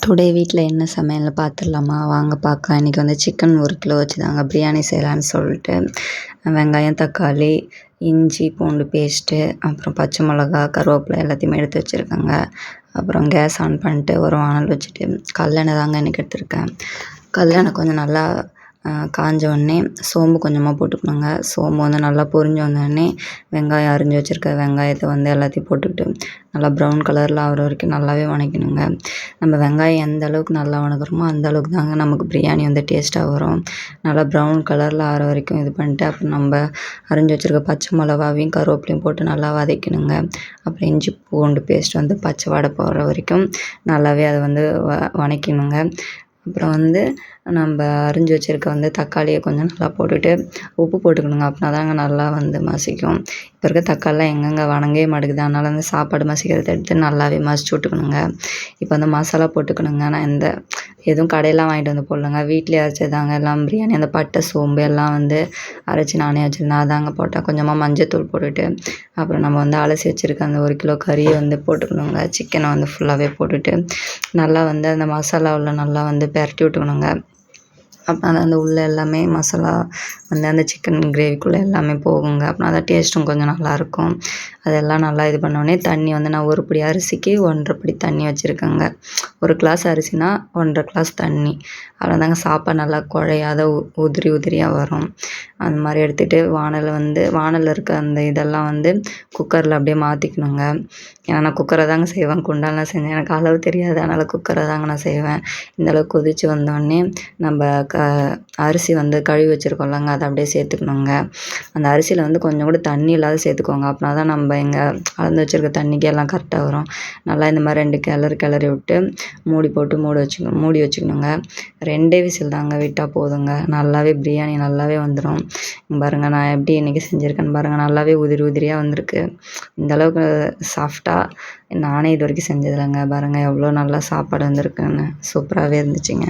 Today வீட்டில் என்ன சமையல்னு பார்த்துடலாமா? வாங்க பார்க்கலாம். இன்றைக்கி வந்து சிக்கன் 1 கிலோ வச்சுதாங்க பிரியாணி செய்யலான்னு சொல்லிட்டு வெங்காயம், தக்காளி, இஞ்சி, பூண்டு பேஸ்ட்டு, அப்புறம் பச்சை மிளகா, கருவேப்பிலை எல்லாத்தையுமே எடுத்து வச்சுருக்கேங்க. அப்புறம் கேஸ் ஆன் பண்ணிட்டு ஒரு வானல் வச்சுட்டு கல்லெண்ணெய் தாங்க இன்றைக்கி எடுத்துருக்கேன். கல்லெண்ணெய் கொஞ்சம் நல்லா காஞ்ச உடனே சோம்பு கொஞ்சமாக போட்டுக்கணுங்க. சோம்பு வந்து நல்லா பொரிஞ்சு வந்தோடனே வெங்காயம் அரிஞ்சு வச்சுருக்க வெங்காயத்தை வந்து எல்லாத்தையும் போட்டுக்கிட்டு நல்லா ப்ரௌன் கலரில் ஆகிற வரைக்கும் நல்லாவே வதக்கணுங்க. நம்ம வெங்காயம் எந்த அளவுக்கு நல்லா வதக்குறோமோ அந்த அளவுக்கு தாங்க நமக்கு பிரியாணி வந்து டேஸ்ட்டாக வரும். நல்லா ப்ரௌன் கலரில் ஆகிற வரைக்கும் இது பண்ணிட்டு அப்புறம் நம்ம அரிஞ்சு வச்சுருக்க பச்சை மிளகாவையும் கருவேப்பிலையும் போட்டு நல்லா வதக்கணுங்க. அப்புறம் இஞ்சி பூண்டு பேஸ்ட் வந்து பச்சை வாடை போகிற வரைக்கும் நல்லாவே அதை வந்து வதக்கணுங்க. அப்புறம் வந்து நம்ம அரிஞ்சு வச்சுருக்க வந்து தக்காளியை கொஞ்சம் நல்லா போட்டுட்டு உப்பு போட்டுக்கணுங்க. அப்படின்னா தாங்க நல்லா வந்து மசிக்கும். இப்போ இருக்க தக்காளிலாம் எங்கெங்கே வணங்கவே மாட்டேங்குது. அதனால் வந்து சாப்பாடு மசிக்கிறத எடுத்து நல்லாவே மசிச்சு விட்டுக்கணுங்க. இப்போ வந்து மசாலா போட்டுக்கணுங்க. நான் எதுவும் கடையெல்லாம் வாங்கிட்டு வந்து போடலங்க. வீட்டிலே அரைச்சதாங்க எல்லாம் பிரியாணி. அந்த பட்டை, சோம்பு எல்லாம் வந்து அரைச்சி நானே வச்சுருந்தேன். அதாங்க போட்டேன். கொஞ்சமாக மஞ்சத்தூள் போட்டுட்டு அப்புறம் நம்ம வந்து அலசி வச்சுருக்க அந்த 1 கிலோ கறியை வந்து போட்டுக்கணுங்க. சிக்கனை வந்து ஃபுல்லாகவே போட்டுட்டு நல்லா வந்து அந்த மசாலாவில் நல்லா வந்து பெரட்டி விட்டுக்கணுங்க. அப்புறம் அந்த உள்ளே எல்லாமே மசாலா வந்து அந்த சிக்கன் கிரேவிக்குள்ளே எல்லாமே போகுங்க. அப்படின்னா தான் டேஸ்ட்டும் கொஞ்சம் நல்லாயிருக்கும். அதெல்லாம் நல்லா இது பண்ணோடனே தண்ணி வந்து நான் 1 படி அரிசிக்கு 1½ படி தண்ணி வச்சுருக்கேங்க. 1 கிளாஸ் அரிசினா 1½ கிளாஸ் தண்ணி. அவ்வளோதாங்க. சாப்பாடு நல்லா குழையாத உதிரி உதிரியாக வரும். அந்த மாதிரி எடுத்துகிட்டு வானலில் இருக்க அந்த இதெல்லாம் வந்து குக்கரில் அப்படியே மாற்றிக்கணுங்க. ஏன்னா நான் குக்கரை தாங்க செய்வேன். குண்டான்லாம் செஞ்சேன் எனக்கு அளவு தெரியாது. அதனால் குக்கரை தாங்க நான் செய்வேன். இந்தளவுக்கு கொதித்து வந்தோடனே நம்ம அரிசி வந்து கழுவி வச்சுருக்கோம்லங்க, அதை அப்படியே சேர்த்துக்கணுங்க. அந்த அரிசியில் வந்து கொஞ்சம் கூட தண்ணி இல்லாத சேர்த்துக்கோங்க. அப்படின்னா தான் நம்ம அளந்து வச்சுருக்க தண்ணிக்கு எல்லாம் கரெக்டாக வரும். நல்லா இந்த மாதிரி 2 கிளறி விட்டு மூடி போட்டு மூடி வச்சுக்கணுங்க. 2 விசில் தாங்க விட்டால் போதுங்க. நல்லாவே பிரியாணி நல்லாவே வந்துடும். பாருங்கள் நான் எப்படி இன்றைக்கி செஞ்சுருக்கேன்னு பாருங்கள். நல்லாவே உதிரி உதிரியாக வந்திருக்கு. இந்தளவுக்கு சாஃப்டாக நானே இது வரைக்கும் செஞ்சதில்லைங்க. பாருங்கள் எவ்வளோ நல்லா சாப்பாடு வந்திருக்குன்னு. சூப்பராகவே இருந்துச்சுங்க.